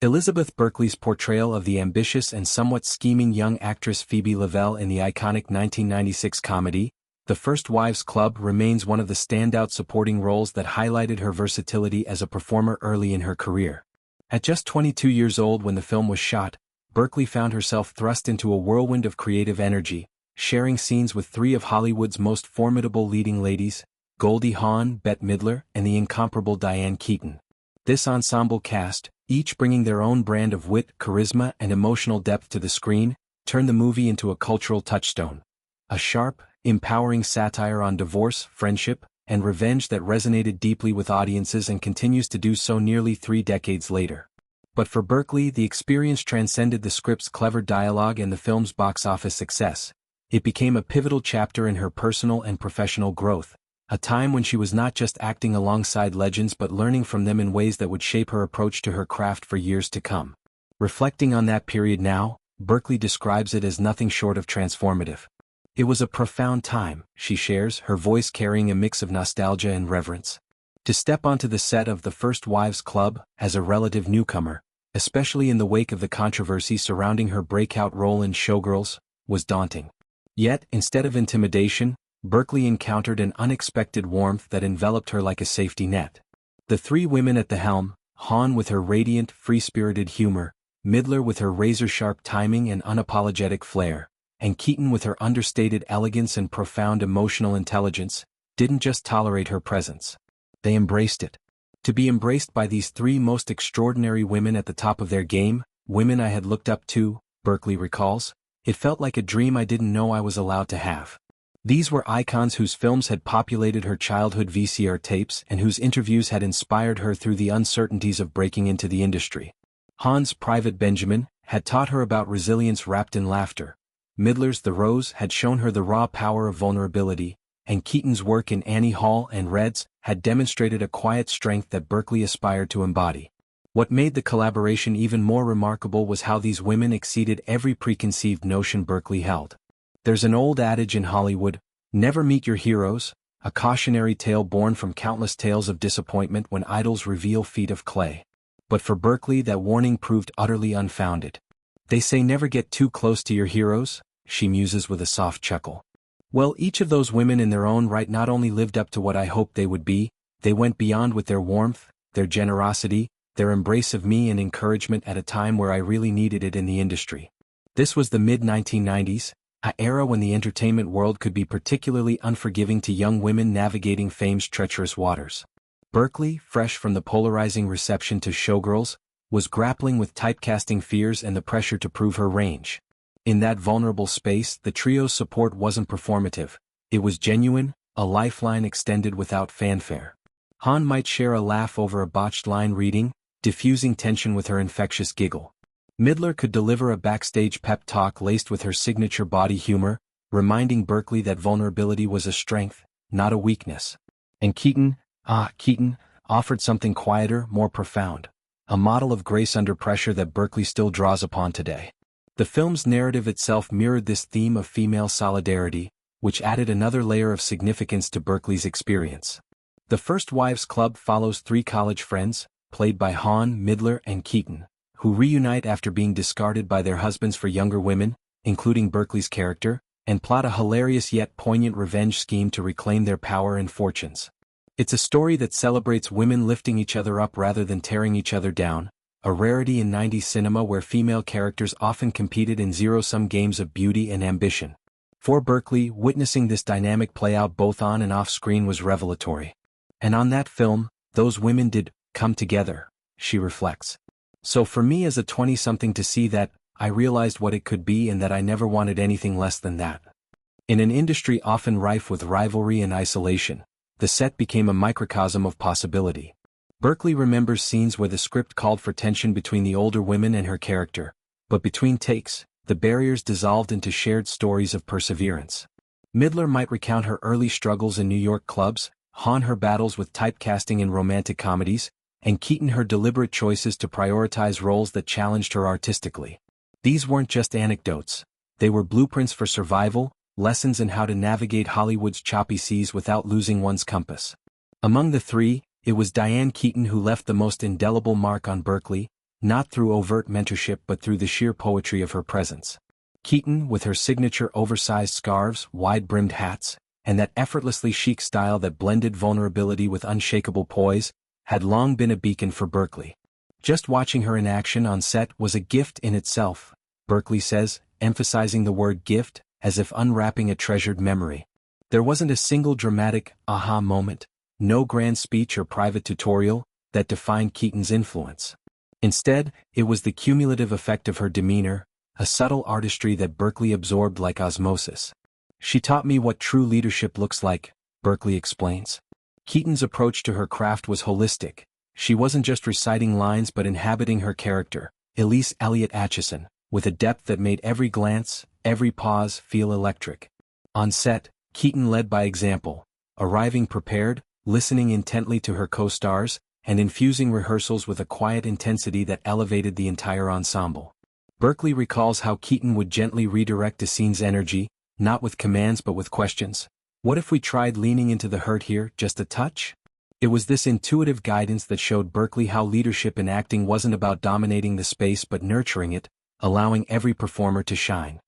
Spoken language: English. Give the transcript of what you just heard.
Elizabeth Berkley's portrayal of the ambitious and somewhat scheming young actress Phoebe LaVelle in the iconic 1996 comedy, The First Wives Club, remains one of the standout supporting roles that highlighted her versatility as a performer early in her career. At just 22 years old when the film was shot, Berkley found herself thrust into a whirlwind of creative energy, sharing scenes with three of Hollywood's most formidable leading ladies, Goldie Hawn, Bette Midler, and the incomparable Diane Keaton. This ensemble cast, each bringing their own brand of wit, charisma, and emotional depth to the screen, turned the movie into a cultural touchstone. A sharp, empowering satire on divorce, friendship, and revenge that resonated deeply with audiences and continues to do so nearly 3 decades later. But for Berkley, the experience transcended the script's clever dialogue and the film's box office success. It became a pivotal chapter in her personal and professional growth, a time when she was not just acting alongside legends but learning from them in ways that would shape her approach to her craft for years to come. Reflecting on that period now, Berkley describes it as nothing short of transformative. It was a profound time, she shares, her voice carrying a mix of nostalgia and reverence. To step onto the set of The First Wives Club, as a relative newcomer, especially in the wake of the controversy surrounding her breakout role in Showgirls, was daunting. Yet, instead of intimidation, Berkley encountered an unexpected warmth that enveloped her like a safety net. The three women at the helm, Hawn with her radiant, free-spirited humor, Midler with her razor-sharp timing and unapologetic flair, and Keaton with her understated elegance and profound emotional intelligence, didn't just tolerate her presence. They embraced it. To be embraced by these three most extraordinary women at the top of their game, women I had looked up to, Berkley recalls, it felt like a dream I didn't know I was allowed to have. These were icons whose films had populated her childhood VCR tapes and whose interviews had inspired her through the uncertainties of breaking into the industry. Hawn's Private Benjamin had taught her about resilience wrapped in laughter. Midler's The Rose had shown her the raw power of vulnerability, and Keaton's work in Annie Hall and Reds had demonstrated a quiet strength that Berkley aspired to embody. What made the collaboration even more remarkable was how these women exceeded every preconceived notion Berkley held. There's an old adage in Hollywood, never meet your heroes, a cautionary tale born from countless tales of disappointment when idols reveal feet of clay. But for Berkley, that warning proved utterly unfounded. They say never get too close to your heroes, she muses with a soft chuckle. Well, each of those women in their own right not only lived up to what I hoped they would be, they went beyond with their warmth, their generosity, their embrace of me and encouragement at a time where I really needed it in the industry. This was the mid-1990s, an era when the entertainment world could be particularly unforgiving to young women navigating fame's treacherous waters. Berkley, fresh from the polarizing reception to Showgirls, was grappling with typecasting fears and the pressure to prove her range. In that vulnerable space, the trio's support wasn't performative. It was genuine, a lifeline extended without fanfare. Hawn might share a laugh over a botched line reading, diffusing tension with her infectious giggle. Midler could deliver a backstage pep talk laced with her signature body humor, reminding Berkley that vulnerability was a strength, not a weakness. And Keaton offered something quieter, more profound. A model of grace under pressure that Berkley still draws upon today. The film's narrative itself mirrored this theme of female solidarity, which added another layer of significance to Berkley's experience. The First Wives Club follows three college friends, played by Hawn, Midler, and Keaton, who reunite after being discarded by their husbands for younger women, including Berkley's character, and plot a hilarious yet poignant revenge scheme to reclaim their power and fortunes. It's a story that celebrates women lifting each other up rather than tearing each other down, a rarity in 90s cinema where female characters often competed in zero-sum games of beauty and ambition. For Berkley, witnessing this dynamic play out both on and off screen was revelatory. And on that film, those women did come together, she reflects. So for me as a 20-something to see that, I realized what it could be and that I never wanted anything less than that. In an industry often rife with rivalry and isolation, the set became a microcosm of possibility. Berkley remembers scenes where the script called for tension between the older women and her character, but between takes, the barriers dissolved into shared stories of perseverance. Midler might recount her early struggles in New York clubs, Hawn her battles with typecasting in romantic comedies, and Keaton her deliberate choices to prioritize roles that challenged her artistically. These weren't just anecdotes. They were blueprints for survival, lessons in how to navigate Hollywood's choppy seas without losing one's compass. Among the three, it was Diane Keaton who left the most indelible mark on Berkley, not through overt mentorship but through the sheer poetry of her presence. Keaton, with her signature oversized scarves, wide-brimmed hats, and that effortlessly chic style that blended vulnerability with unshakable poise, had long been a beacon for Berkley. Just watching her in action on set was a gift in itself, Berkley says, emphasizing the word gift, as if unwrapping a treasured memory. There wasn't a single dramatic, aha moment, no grand speech or private tutorial, that defined Keaton's influence. Instead, it was the cumulative effect of her demeanor, a subtle artistry that Berkley absorbed like osmosis. She taught me what true leadership looks like, Berkley explains. Keaton's approach to her craft was holistic. She wasn't just reciting lines but inhabiting her character, Elise Elliott Acheson, with a depth that made every glance, every pause feel electric. On set, Keaton led by example, arriving prepared, listening intently to her co-stars, and infusing rehearsals with a quiet intensity that elevated the entire ensemble. Berkley recalls how Keaton would gently redirect a scene's energy, not with commands but with questions. What if we tried leaning into the hurt here, just a touch? It was this intuitive guidance that showed Berkley how leadership in acting wasn't about dominating the space but nurturing it, allowing every performer to shine.